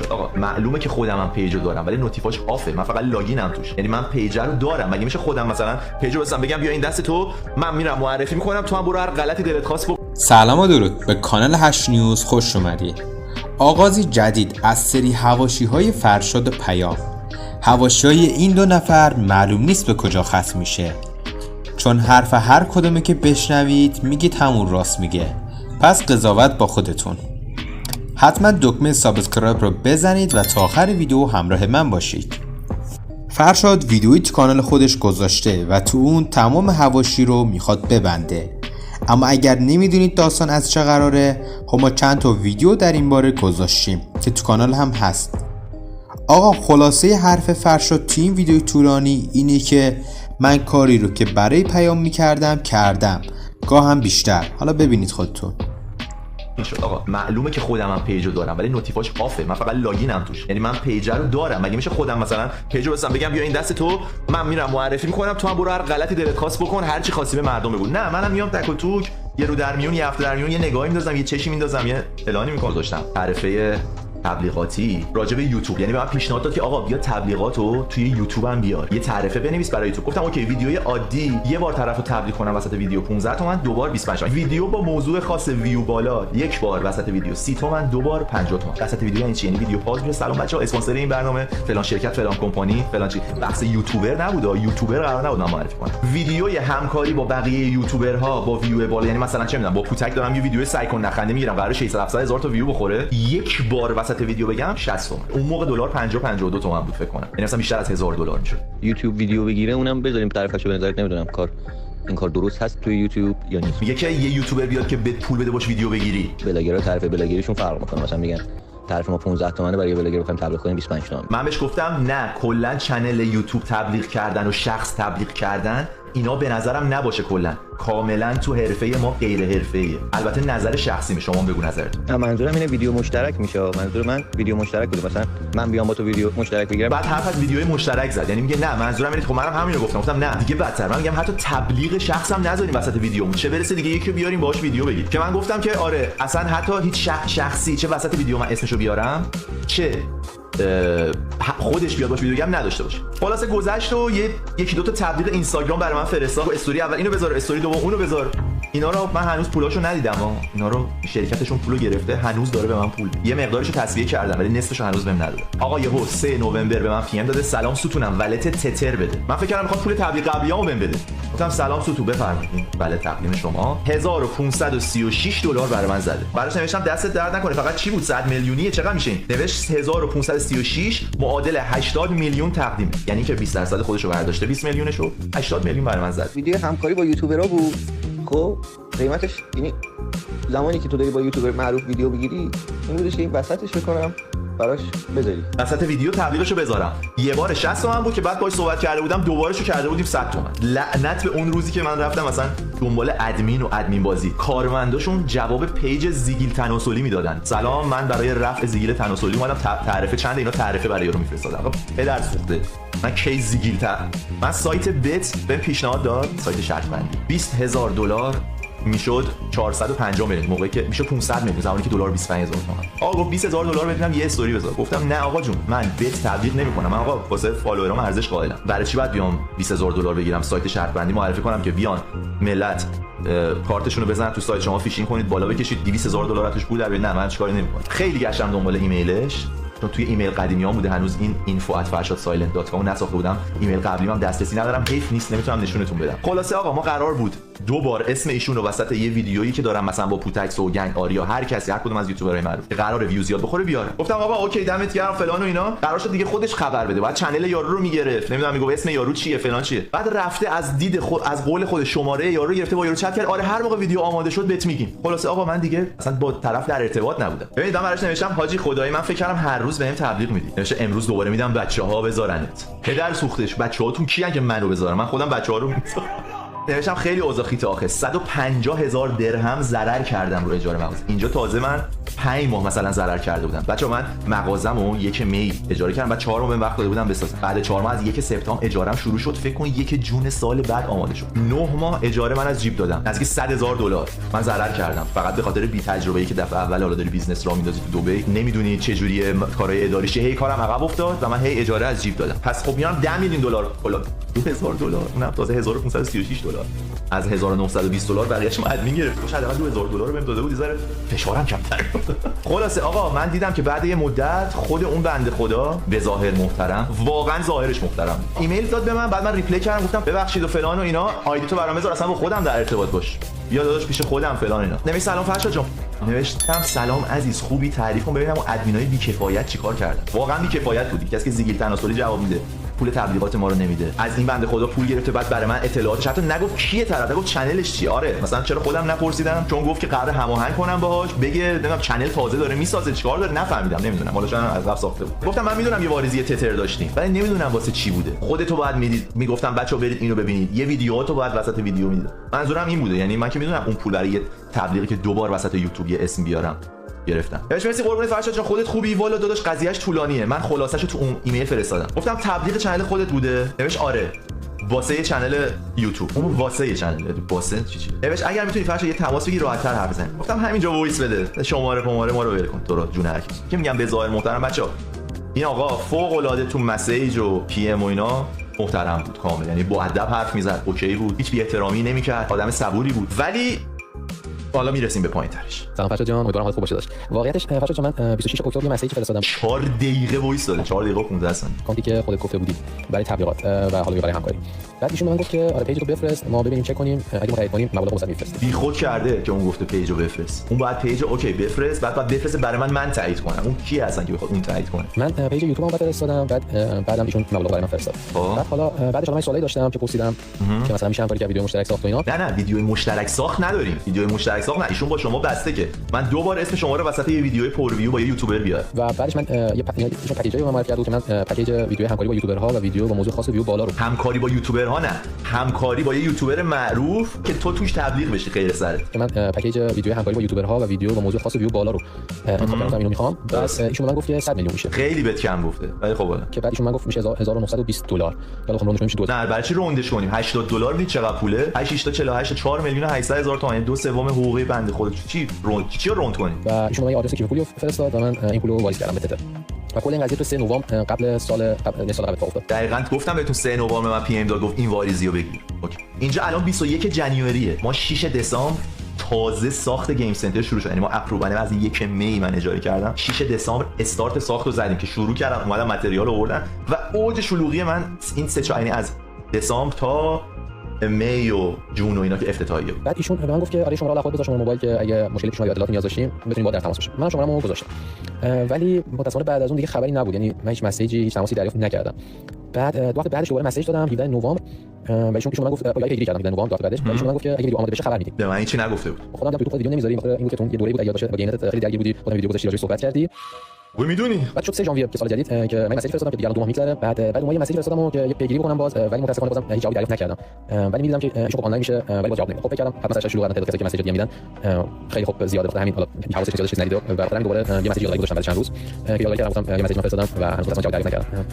شد آقا معلومه که خودم پیجو دارم ولی نوتیفاش آفه، من فقط لاگینم توش، یعنی من پیج رو دارم. مگه میشه خودم مثلا پیجو بسم بگم بیا این دست تو، من میرم معرفی میکنم تو هم برو هر غلطی دلت خواست بکن. سلام و درود، به کانال 8 نیوز خوش اومدید. آغازی جدید از سری حواشی‌های فرشاد و پیام. حواشی‌های این دو نفر معلوم نیست به کجا ختم میشه، چون حرف هر کدومه که بشنوید میگید همون راست میگه. پس قضاوت با خودتون. حتما دکمه سابسکرایب رو بزنید و تا آخر ویدیو همراه من باشید. فرشاد ویدیویی تو کانال خودش گذاشته و تو اون تمام حواشی رو میخواد ببنده. اما اگر نمیدونید داستان از چه قراره، ما چند تا ویدیو در این باره گذاشتیم که تو کانال هم هست. آقا خلاصه حرف فرشاد تو این ویدیو طولانی اینه که من کاری رو که برای پیام کردم، گاه هم بیشتر. حالا ببینید خودتون. شد آقا معلومه که خودم پیجو دارم ولی نوتیفاش آفه، من فقط لاگینم توش، یعنی من پیج رو دارم. مگه میشه خودم مثلا پیجو بسم بگم بیا این دست تو، من میرم معرفی میکنم تو هم برو هر غلطی دلت خواست بکن، هر چی خواستی به مردم بگو. نه، منم میام تک و توک یه رو در میون، یه هفته در میون، یه نگاهی میندازم، یه چشی میندازم، یه اعلانی میکنم. داشتم تعرفه تبلیغاتی راجع به یوتیوب، یعنی به من پیشنهاد داد که آقا بیا تبلیغاتو توی یوتیوب هم بیار، یه تعرفه بنویس برای یوتیوب. گفتم اوکی، ویدیوی عادی یه بار طرفو تبلیغ کنم وسط ویدیو 15 تومن، دو بار 25 تومن. ویدیو با موضوع خاص ویو بالا یک بار وسط ویدیو 30 تومن، دو بار 50 تومن. وسط ویدیو یعنی چی؟ یعنی ویدیو پاز میشه سلام بچه‌ها اسپانسر این برنامه فلان شرکت فلان کمپانی فلان چی. بحث یوتیوبر نبود، یوتیوبر قرار نبود من معرفی کنم. ویدیوی همکاری با بقیه یوتیوبرها با ویو بالا، یعنی مثلا چه میدونم با پوتک دارم یه ویدیو سعی کن نخنده میگیرم قرار 600 700 هزار تا ویو بخوره، یک بار وسط ویدیو بگم 60 تومن. اون موقع دلار 50 52 تومن بود فکر کنم، یعنی مثلا بیشتر از $1000 میشد. یوتیوب ویدیو بگیره اونم بذاریم طرفشو به نظرت. نمیدونم این کار درست هست توی یوتیوب یا نیست. میگه که یه یوتیوبر بیاد که به پول بده باش ویدیو بگیری. بلاگرها طرف بلاگریشون فرق میکنه، مثلا میگن طرف ما 15 تومنه، برای بلاگر بخوایم تبلیغ کنیم 25 تومن. من بهش گفتم نه، کلا چنل یوتیوب تبلیغ کردن و شخص تبلیغ کردن اینا به نظرم نباشه، کلا کاملا تو حرفه ما غیر حرفه‌ایه. البته نظر شخصی شما بگو نظرتون. منظورم اینه ویدیو مشترک میشه. منظور من ویدیو مشترک بود، مثلا من بیام با تو ویدیو مشترک بگیرم. بعد حرف از ویدیوی مشترک زد، یعنی میگه نه منظورم اینه. خب منم همین رو گفتم نه دیگه بدتر. من میگم حتی تبلیغ شخصم نذاریم وسط ویدیو، چه برسه دیگه یکی بیاریم باهاش ویدیو بگیر. که من گفتم که آره اصلا حتی هیچ شخصی چه وسط ویدیو من اسمشو بیارم چه خودش بیاد باش ویدیو گم نداشته باشه. خلاصه گذشت و یکی دو تا تبلیغ اینستاگرام برای من فرستاد. استوری اول اینو بذار، استوری دوم اونو بذار. اینا رو من هنوز پولاشو ندیدم اینا رو شرکتشون پولو گرفته، هنوز داره به من پول. یه مقدارشو تسویه کردم ولی نصفشو هنوز بهم نداده. آقا یهو 3 نوامبر به من پی ام داده سلام ستونم ولت تتر بده. من فکر کردم میخواد پول تبلیغ قبلیامو بهم بده. گفتم سلام ستو بفرمایید ولت تقدیم شما. $1536 برای من زده. براش نوشتم دستت درد نکنه، فقط چی بود 100 میلیونیه چقدر میشه این؟ نوشت 1536 معادل 80 میلیون تقدیم، یعنی که 20% خودشو برداشته 20 میلیونشو 80 میلیون برای من زد. ویدیو همکاری با یوتیوبرها بود. خب قیمتش یعنی زمانی که تو داری با یوتیوبر معروف ویدیو بگیری این بودش که این وسطش بکنم براش بذاری وسط ویدیو تبلیغشو بذارم. یه بار 60 تومن بود که بعد باهاش صحبت کرده بودم، دوبارهشو کرده بودیم 100 تومن. لعنت به اون روزی که من رفتم مثلا دنبال ادمین و ادمین بازی، کارمنداشون جواب پیج زیگیل تناسلی میدادن. سلام من برای رفع زیگیل تناسلی اومدم تعرفه چند اینا تعرفه برای رو میفرستادم. پدر سوخته من کی زیگیل من سایت بت بهم پیشنهاد داد، سایت شرط بندی $20000 میشد 450 میلیون، موقعی که میشد 500 میلیون زمانی که دلار 25000 تومان. آقا گفت $20000 بدونم یه استوری بذار. گفتم نه آقا جون من بت تبلیغ نمیکنم، من آقا واسه فالوورام ارزش قائلم. برای چی باید بیام $20000 بگیرم سایت شرط بندی معرفی کنم که بیان ملت کارتشون رو بزنن تو سایت شما فیشینگ کنید بالا بکشید $200,000 توش پول در بیاد؟ نه من چیکاری نمیکنم. خیلی گشتم دنبال ایمیلش، چون توی ایمیل قدیمیام بوده، هنوز این info@farshadsilent.com نساخته بودم. ایمیل قبلیام هم دسترسی ندارم، حیف نیست نمیتونم نشونتون بدم. خلاصه آقا ما قرار بود دو بار اسم ایشون رو وسط یه ویدیویی که دارم مثلا با پوتک سوگند آریا هر کسی هر کدوم از یوتیوبرهای معروف که قرار ویو زیاد بخوره بیاره. گفتم آقا اوکی دمت گرم فلان و اینا. قرار شد دیگه خودش خبر بده، بعد چنل یارو رو میگرفت، نمیدونم میگه اسم یارو چیه فلان چیه. بعد رفته از دید خود از قول خود شماره یارو گرفته با یارو چت کرد، آره هر موقع ویدیو آماده شد بهت میگیم. خلاصه آقا من دیگه اصلا با طرف در ارتباط نبودم. ببینید من براش نوشتم حاجی خدایی من فکر کردم هر روز بهم تبلیغ میدی. نوشته امروز دوباره میدم بچه‌ها بذارنت. پدر سوختش بچه‌هاتون کیان که منو بذارم؟ من خودم بچه‌ها رو میذارم. نوشتم خیلی اوضاع خیته آخه 150,000 درهم ضرر کردم رو اجاره مغازه. اینجا تازه من 5 ماه مثلا ضرر کرده بودم. بچه‌ها من مغازه‌مو 1 می اجاره کردم بعد 4 ماه بهم وقت داده بودم بسازم. بعد 4 ماه از 1 سپتامبر اجاره‌ام شروع شد. فکر کن 1 جون سال بعد آماده شد. 9 ماه اجاره من از جیب دادم. نزدیک $100,000 من ضرر کردم فقط به خاطر بی تجربه‌ای که دفعه اول حالا داری بیزنس راه میندازی تو دبی، نمیدونی چه جوریه کارهای اداریش. هی کارم عقب افتاد و من هی اجاره از جیب دادم. پس خب میام $10 میلیون کلا $2,000 اونم تازه $1,536 از $1,920 بقیه‌اش من ادمین گرفت. شاید اول $2,000 بهم داده بود یه ذره فشارم کمتر. خلاصه آقا من دیدم که بعد یه مدت خود اون بنده خدا به ظاهر محترم، واقعا ظاهرش محترم، ایمیل داد به من. بعد من ریپلی کردم گفتم ببخشید و فلان و اینا، آیدی تو برام بذار اصلا با خودم در ارتباط باش، بیا داداش پیش خودم فلان اینا. نوشت سلام فرشاد جان. نوشتم سلام عزیز خوبی، تعریف کن ببینم اون ادمینای بی‌کفایت چیکار کردن. واقعا بی‌کفایت بود. کسی که زیگیل تناسلی جواب میده، پول تبلیغات ما رو نمیده، از این بنده خدا پول گرفته، بعد برای من اطلاعاتش حتی نگفت کیه طرف، نگفت چنلش چیه. آره مثلا چرا خودم نپرسیدم، چون گفت که قراره هماهنگ کنم باهاش، بگه نمیدونم چنل تازه داره میسازه چیکار داره، نفهمیدم، نمیدونم حالا شاید از قبل ساخته بود. گفتم من میدونم یه واریزی تتر داشتیم ولی نمیدونم واسه چی بوده. خودتو باید میدید. میگفتم بچه‌ها برید اینو ببینید، یه ویدیوهاتو باید وسط ویدیو میدید. منظورم این بوده، یعنی من که میدونم اون پول برای تبلیغی که دوبار وسط یوتیوب یه اسم بیارم گرفتم. مرسی قربونت فرشاد جان، خودت خوبی؟ والا داداش قضیهش طولانیه. من خلاصه‌شو تو اون ایمیل فرستادم. گفتم تبلیغ چنل خودت بوده؟ نوشت آره. واسه چنل یوتیوب. اون واسه چنل واسه چی؟ نوشت اگر میتونی فرشاد یه تماس بگیر راحت‌تر حرف بزنی. گفتم همینجا وایس بده. شماره ما رو ول کن. تو رو جون هر کی. که میگم به ظاهر محترم بچه‌ها. این آقا فوق‌العاده تو مسیج و پی ام و اینا محترم بود کامل. یعنی با ادب حرف میزد، اوکی بود. هیچ بی‌احترامی نمی‌کرد. آدم صبوری بود. ولی حالا میرسیم به پایین‌ترش. سلام فرشاد جان، امیدوارم حالت خوب باشه. داشت واقعیتش فرشاد جان من 26 اکتبر یه مسیج فرستادم. 4 دقیقه وایس داده. 4 دقیقه 15 ثانیه. کانتی که خودت گفته بودی برای تبلیغات و حالا برای همکاری. بعد ایشون به من گفت که آره پیج رو بفرست ما ببینیم چک کنیم، اگه ما تایید کنیم مبلغ واسه میفرسته. بی خود کرده که اون گفته پیج رو بفرست. اون باید پیج اوکی بفرست، بعد بفرسته برای من تایید کنم. اون کی هستن که بخواد اون تایید کنه؟ من پیج یوتیوبم بعد فرستادم، بعدم ایشون مبلغ برای من فرستاد. بعد حالا بعدش من سوالی داشتم که پرسیدم که مثلا میشه همکاری که ویدیو مشترک ساخت و اینا. نه ویدیو مشترک ساخت نداریم. ویدیو مشترک ساخت نه، ایشون با شما بسته که من دوبار اسم شما رو وسط یه ویدیو پر ویو با یه یوتیوبر بیارم. و بعدش من یه پکیجی رو معرفی کردم که من پکیج ویدیو همکاری با یوتیوبرها و ویدیو با موضوع خاص ویو بالا رو. همکاری با یوتیوبرها نه، همکاری با یه یوتیوبر معروف که تو توش تبلیغ بشی غیر سرت. که من پکیج ویدیو همکاری با یوتیوبرها و ویدیو با موضوع خاص ویو بالا رو انتخاب کردم، اینو میخوام. بس ایشون من گفت که 100 میلیون میشه. خیلی بهت کم گفته. ولی خب حالا که بعد ایشون من گفت میشه $1920. حالا خب روندش میشه 2. نه برای چی روندش کنیم؟ $80 میدید چقدر پوله؟ 8 تا 48 4,800,000 تومان، 2/3 حقوق بنده خودت. چی روند کنیم؟ و ایشون من یه آدرس کیف پولی فرستاد و من این پولو واریز کردم به تتر. و کل این قضیه تو 3 نوامبر قبل سال قبل افتاد. دقیقاً گفتم بهتون 3 نوامبر من پی ام داد گفت این واریزیو بگیر. اوکی. اینجا الان 21 ژانویه. ما 6 دسامبر تازه ساخت گیم سنتر شروع شد. یعنی ما اپرووال از 1 می من اجاره کردم. 6 دسامبر استارت ساخت رو زدیم که شروع کردم اومدم متریال آوردن و اوج شلوغی من این 3 یعنی از دسامبر تا می و جون و اینا که افتتاحیه بود. بعد ایشون به من گفت که آره شما رو خود گذاشتم موبایل که اگه مشکلی پیش اومد یا اطلاعات نیاز داشتیم بتونیم با در تماس باشیم. من شماره‌مو گذاشتم. ولی متأسفانه بعد از اون دیگه خبری نبود. یعنی من هیچ مسیجی هیچ تماسی دریافت نکردم. بعد دو هفته بعدش دوباره مسیج دادم 17 نوامبر و ایشون من گفت یا پیگیری کردم 17 نوامبر دو هفته بعدش. ایشون من گفت که اگه ویدیو آماده بشه خبر میدید. به من هیچی نگفته بود. خودم تو ویدیو نمیذاری مثلا این که تو یه دوره بود اگه باشه با گینت خیلی درگیر بودی خودم ویدیو گذاشتی راجعش صحبت کردی. و میدونی بعد شد 3 ژانویه که سال جدید که من مسیج فرستادم که دیگه 2 ماه میگذره. بعد اون یه مسیج فرستادم که یه پیگیری بکنم باز ولی متأسفانه بازم هیچ جوابی دریافت نکردم. ولی می‌دیدم که ایشون آنلاین میشه ولی باز جواب نمیده. خب فکر کردم حتما سرش شروع کردن تعداد کسایی که مسیج دیگه میدن خیلی خوب زیاده بوده. همین حالا حواسش زیاد چیز ندیده و بعدم دوباره یه مسیج یادگاری گذاشتم بعد چند روز که یادگاری کردم گفتم یه مسیج فرستادم و هنوز اصلا جواب دریافت نکردم.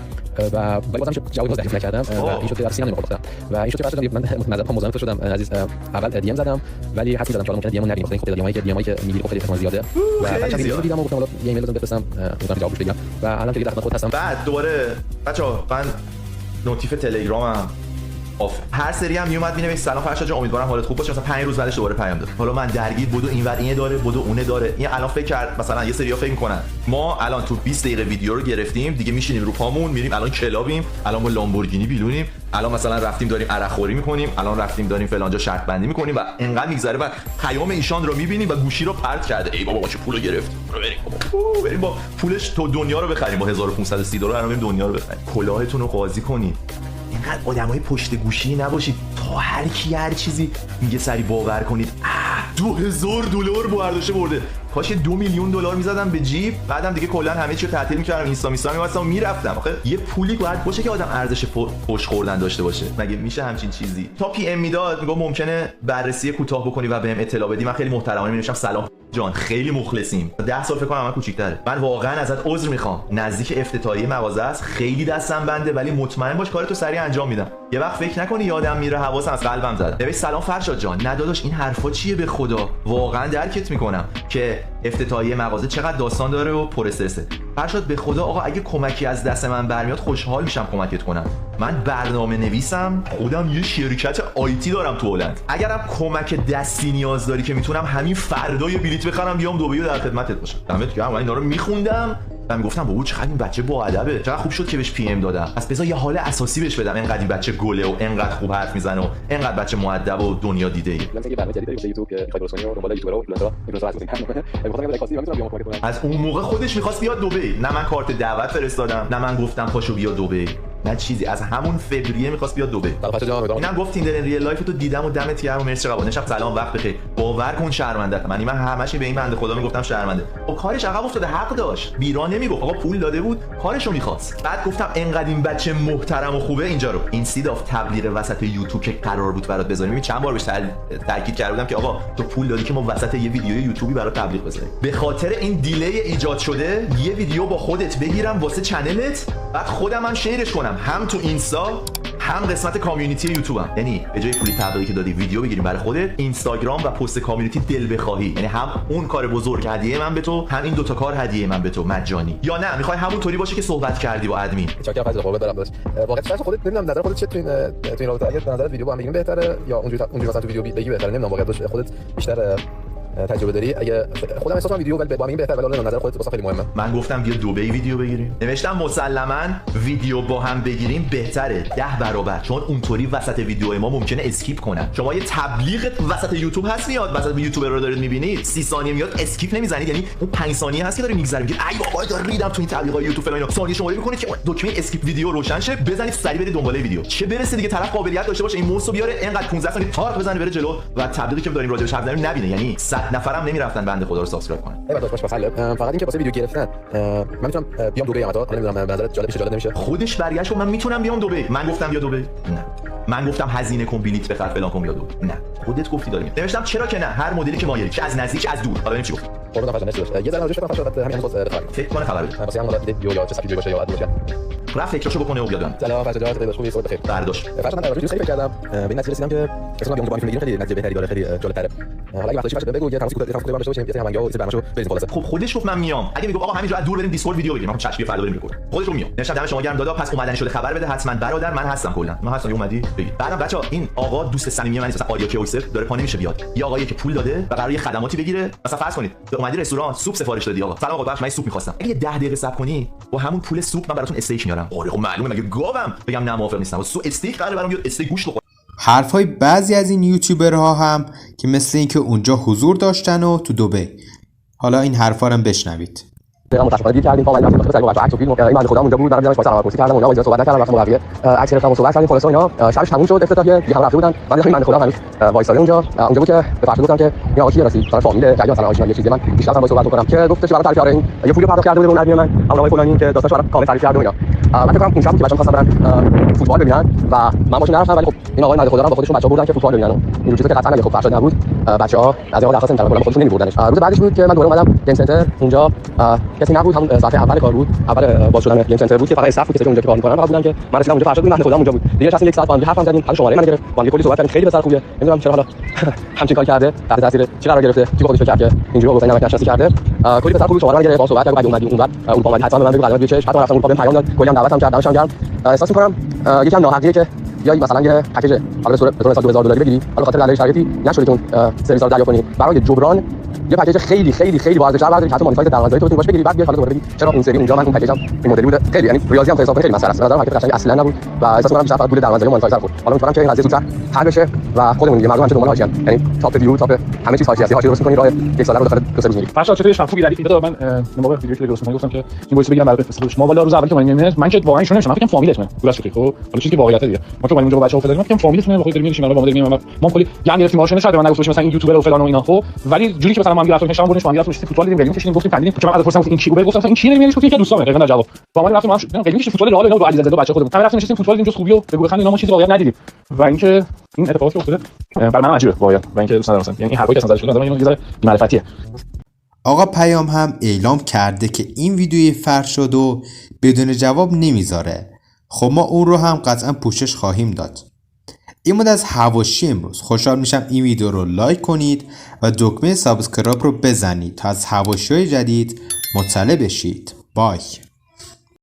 و ولی بازم جوابی دریافت نکردم و این شد که درسیام نمی‌خوردم و این شد که فرستادم من مزاحم شدم عزیز. اول دی ام زدم ولی حتی زدم که ممکنه دی ام نگیریم خاطر اینکه دی ام که میگیری خیلی احتمال زیاده و بعد ویدیو دیدم و گفتم حالا یه ایمیل بفرستم گفتم جوابش بگیرم و الان دیگه در خود هستم. بعد دوباره بچه‌ها من نوتیف تلگرامم آف. هر سری هم میومد مینوشت سلام فرشاد جان امیدوارم حالت خوب باشه. مثلا 5 روز بعدش دوباره پیام داد. حالا من درگیر بودو اینور اینه داره بودو اونه داره. این الان فکر کرد مثلا یه سری‌ها فکر می‌کنن ما الان تو 20 دقیقه ویدیو رو گرفتیم دیگه میشینیم رو پامون میریم الان کلابیم الان با لامبورگینی بیلونیم الان مثلا رفتیم داریم عرق خوری می‌کنیم الان رفتیم داریم فلان جا شرط بندی می‌کنیم و انقدر میگذره و پیام ایشان رو می‌بینیم و گوشی رو پرت کرده. ای بابا چه پولو گرفت. بریم با پولش تو دنیا رو بخریم با $1530 الان بریم دنیا رو بخریم. کلاهتون رو قاضی کنید. اینقدر آدمای پشت گوشی نباشید تا هر کی هر چیزی میگه سری باور کنید. $2000 برداشته برده. کاش $2 میلیون میزدم به جیب بعدم دیگه کلا همه چی رو تعطیل میکردم اینستا می‌بستم و میرفتم. آخه یه پولی باید باشه که آدم ارزش پشت خوردن داشته باشه. مگه میشه همچین چیزی؟ تا پی ام میداد میگم ممکنه بررسی کوتاه بکنی و بهم اطلاع بدی. من خیلی محترمانه می‌نوشتم سلام جان خیلی مخلصیم. 10 سال فکر کنم من کوچیک‌تره. من واقعا ازت عذر میخوام. نزدیک افتتاحیه مغازه است. خیلی دستم بنده ولی مطمئن باش کارتو سریع انجام میدم. یه وقت فکر نکنی یادم میره حواسم از قلبم زد. ببین سلام فرشاد جان. نداداش این حرفا چیه به خدا؟ واقعا درکت میکنم که افتتاحیه مغازه چقدر داستان داره و پر استرسه. فرشاد به خدا آقا اگه کمکی از دست من برمیاد خوشحال میشم کمکت کنم. من برنامه نویسم، خودم یه شرکت آیتی دارم تو هلند. اگرم کمک دستی نیاز داری که میتونم همین فردا یه بلیت بخرم بیام دبی و در خدمتت باشم. دمت گرم. من اینا رو میخوندم و میگفتم بابا چقدر این بچه با ادبه. چقدر خوب شد که بهش پی ام دادم. پس بذار یه حال اساسی بهش بدم. انقدر این بچه گله و انقدر خوب حرف میزنه و انقدر بچه مؤدب و دنیا دیده ای. از اون موقع خودش می‌خواست بیاد دبی. نه من کارت دعوت فرستادم، نه من گفتم پاشو بیا دبی. نه چیزی. از همون فوریه می‌خواست بیاد دبی. اینم گفت تیندر ریل لایف تو دیدم و دمت گرم و مرسی چقدر نشم سلام وقت بخیر. باور کن شرمنده. من همش به این بنده خدا میگفتم شرمنده. خب کارش عقب افتاده، حق داشت. بیران نمیگفت. آقا پول داده بود، کارشو می‌خواست. بعد گفتم انقدر این بچه محترم و خوبه اینجا رو. این سید اف تبلیغ وسط یوتیوب که قرار بود برات بذاریم. چند بار بهش تاکید کرده بودم که آقا تو پول دادی که ما وسط یه ویدیو یوتیوبی برات تبلیغ بذاریم. به خاطر این دیلی ایجاد شده یه ویدیو با خودت بگیرم واسه چنلت، بعد خودم هم شیرش کنم هم تو اینستا هم قسمت کامیونیتی یوتیوبم. یعنی به جای پولی تبلیغی که دادی ویدیو بگیریم برای خودت، اینستاگرام و پست کامیونیتی دل بخواهی. یعنی هم اون کار بزرگ هدیه من به تو، هم این دوتا کار هدیه من به تو مجانی. یا نه میخوای همون طوری باشه که صحبت کردی با ادمین. چاکر فضل قربت دارم. واقعا خودت نمیدونم نظر خودت چه تو این رابطه. اگه نظرت ویدیو با هم بگیریم بهتره یا اونجوری مثلا تو ویدیو بگی بهتره؟ نمیدونم واقعا خودت بیشتر تجربه داری. اگه خودم احساس کنم ویدیو ولی با هم بهتره، ولی نظر خودت واسه خیلی مهمه. من گفتم بیا دبی ویدیو بگیریم. نوشتم مسلماً ویدیو با هم بگیریم بهتره 10 برابر، چون اونطوری وسط ویدیو ما ممکنه اسکیپ کنن. شما یه تبلیغ وسط یوتیوب هست میاد، وسط یوتیوبر رو دارید میبینید 30 ثانیه میاد اسکیپ نمیزنید. یعنی اون 5 ثانیه هست که داره میگذره میگه ای بابا داره ریدم تو این تبلیغات یوتیوب فلان اینا. ثانیه شماری میکنید که دکمه اسکیپ ویدیو روشن شه، بزنید سریع برید دنبال ویدیو. چه برسه دیگه طرف قابلیت داشته باشه این موسو بیاره اینقدر 15 ثانیه تاق بزنه بره جلو و تبلیغی که داریم راجعش حرف زنیم نبینه. یعنی 100 نفرم نمیرفتن بنده خدا رو سابسکرایب کنن. باش فقط اینکه واسه ویدیو گرفتن من میتونم بیام دبی یا متا. نمیدونم به نظرت جالب میشه جالب نمیشه؟ خودش برگشت و من میتونم بیام دبی. من گفتم بیا دبی؟ نه. من گفتم هزینه کن بلیت بخر فلان کن بیا دبی؟ نه. خودت گفتی داریم. نوشتم چرا که نه، هر مدلی که مایلی، چه از نزدیک از دور. حالا ببین چی گفت. قربان فرشاد نشد. یه ذره راجعش بخوام فرشاد همین باز خبر. فکر کنه خبر بده. واسه همون ویدیو یا چه سبکی باشه یا عادی باشه. رفت فکرشو بکنه و بیاد. سلام فرشاد جان، خیلی خوبی صحبت بخیر. برداشت. فرشاد من راجعش خیلی فکر کردم. به نتیجه رسیدم که اصلا بیام دبی خیلی نتیجه بهتری داره، خیلی جالب‌تره. حالا اگه وقتش باشه بگو یه تماس کوتاه باشه باشیم یه همانگاه و چیز برنامه‌شو بزنیم خلاص. خب خودش گفت من میام. اگه میگفت آقا همینجا از دور بریم دیسکورد ویدیو بگیریم، من چشم فردا بریم میکنه. خودش رو میام. نشم دم شما گرم دادا، پس اومدن شده خبر بده حتما برادر، من هستم کلا. من هستم اومدی بگی. بعدم بچا این آقا دوست صمیمی من مثلا آریا کیوسف داره پا نمیشه بیاد. یه آقایی که پول داده و قراره خدماتی بگیره. مثلا فرض کنید اومدی رستوران سوپ سفارش دادی آقا. سلام آقا بخش من سوپ می‌خواستم. اگه 10 دقیقه صبر کنی با همون پول سوپ من براتون استیک میارم. آره خب معلومه مگه گاوم بگم نه موافق نیستم. سو استیک قراره برام بیاد استیک گوشت بخورم. حرفای بعضی از این یوتیوبرها هم که مثل اینکه اونجا حضور داشتن و تو دبی. حالا این حرفا رو بشنوید. ما متاسفانه دیر کردیم. فامیل واسه سایه عکس و فیلم که من خودم اونجا بود، برام جلسه سلام پرسی کردم. اونها با صحبت کردم، رفتم بقیه عکس گرفتم، صحبت کردیم، خلاص اینا شبش تموم شد. افتتاحیه دیگه هم رفته بودن. من خودم هنوز وایساده اونجا بود که به فرشاد گفتم که این آقا کیه راستی؟ طرف فامیل جدید مثلا آشنا یه چیزی من بیشتر با صحبت کنم که گفتش برام تعریف کرد. یه پولی پرداخت کرده بود اون ادمی من، آقای فلانی که داستانش برام کامل تعریف کرد و اینا. من فکر کنم اون شب که بچه‌ها خواستن برن فوتبال ببینن و من ماشین نرفتم، ولی خب این آقای مرد خدا رو با خودشون بچه‌ها بردن که فوتبال ببینن. این چیزا که قطعا اگه خب فرشاد نبود بچه‌ها از این درخواست نمی‌کردن، کلا خودشون نمی‌بردنش. روز بعدش بود که من دوباره اومدم گیم سنتر. اونجا کسی نبود، همون ساعت اول کار بود، اول باز شدن گیم سنتر بود که فقط استاف بود که اونجا کار می‌کنن. فقط بودن که من رسیدم اونجا فرشاد بود، من خودم اونجا بود. دیگه نشستیم یک ساعت با هم حرف زدیم، حالا شماره من گرفت، با هم کلی صحبت کردیم. خیلی پسر خوبیه. نمی‌دونم چرا حالا همچین کار کرده، تحت تاثیر چی قرار گرفته، چی خودش فکر کرده، اینجوری گفتن نمک نشستی کرده. کلی پسر خوبی شماره من گرفت، با صحبت کرد. بعد اومدی اونور اروپا اومدی حتما به من بگو قرار بیچش. حتی رفتم اروپا بهم پیام داد، کلی هم دعوتم کرد، داشتم گرم. احساس می‌کنم یکم ناحقیه که یا مثلا یه پکیج حالا به طور مثال $2000 بگیری، حالا خاطر علایش شرایطی نشد چون سرویس رو دریافت کنی. برای جبران یه پکیج خیلی خیلی خیلی با ارزش برداری که حتی مانیتایز درآمدزایی تو باش بگیری، بعد بیا حالا دوباره بگی چرا اون سری اونجا من اون پکیجم این مدلی بوده. خیلی یعنی ریاضی هم حساب خیلی مسئله است. نظرم حقیقتا قشنگ اصلا نبود و احساس می‌کنم بیشتر فقط پول درآمدزایی مانیتایزر بود. حالا می‌فهمم که این قضیه زودتر حل بشه و خودمون دیگه مردم هم دنبال هاشن، یعنی تاپ ویو تاپ همه چیز هاشی درست می‌کنی. راه یک ساله رو داخل دو سه روز می‌ری. فرشاد چطوری شما خوبی داری؟ دادا من این موقع ویدیو که درست می‌کنم گفتم که این وایس بگیرم برای فستیوال شما. والا روز اول که من که واقعا ایشون نمی‌شم، من فکر کنم فامیلتونه. درست شد. خب حالا چیزی که واقعیت دیگه ما که اونجا با بچه‌ها افتادیم، فکر کنم فامیلتونه، با خودت می‌ریم ما داریم ما کلی گند گرفتیم ماشین شده من نگفتم مثلا این یوتیوبر و فلان و اینا. خب ولی جوری که مثلا ما رفتیم شام بردیم، ما رفتیم فوتبال دیدیم، گلیم کشیدیم، گفتیم خندیدیم. چون من از پرسیدم این کی بود، گفتم این کی نمی‌میش، گفت یکی از دوستامه. دقیقاً جواب با ما رفتیم گلیم کشیدیم فوتبال رئال اینا با علیزاده دو بچه خودمون. همه رفتیم نشستیم فوتبال دیدیم، جز خوبی و بگو بخند اینا ما چیزی واقعا ندیدیم. و اینکه این اتفاقی که افتاده برای من عجیبه واقعا. و اینکه دوست ندارم مثلا یعنی این حرفایی که اصلا زده شده نظر من یه ذره معرفتیه. آقا پیام هم اعلام کرده که این ویدیوی فرشادو بدون جواب نمیذاره. خب ما اون رو هم قطعا پوشش خواهیم داد. این بود از حواشی امروز. خوشحال میشم این ویدیو رو لایک کنید و دکمه سابسکرایب رو بزنید تا از حواشی‌های جدید مطلع بشید. بای.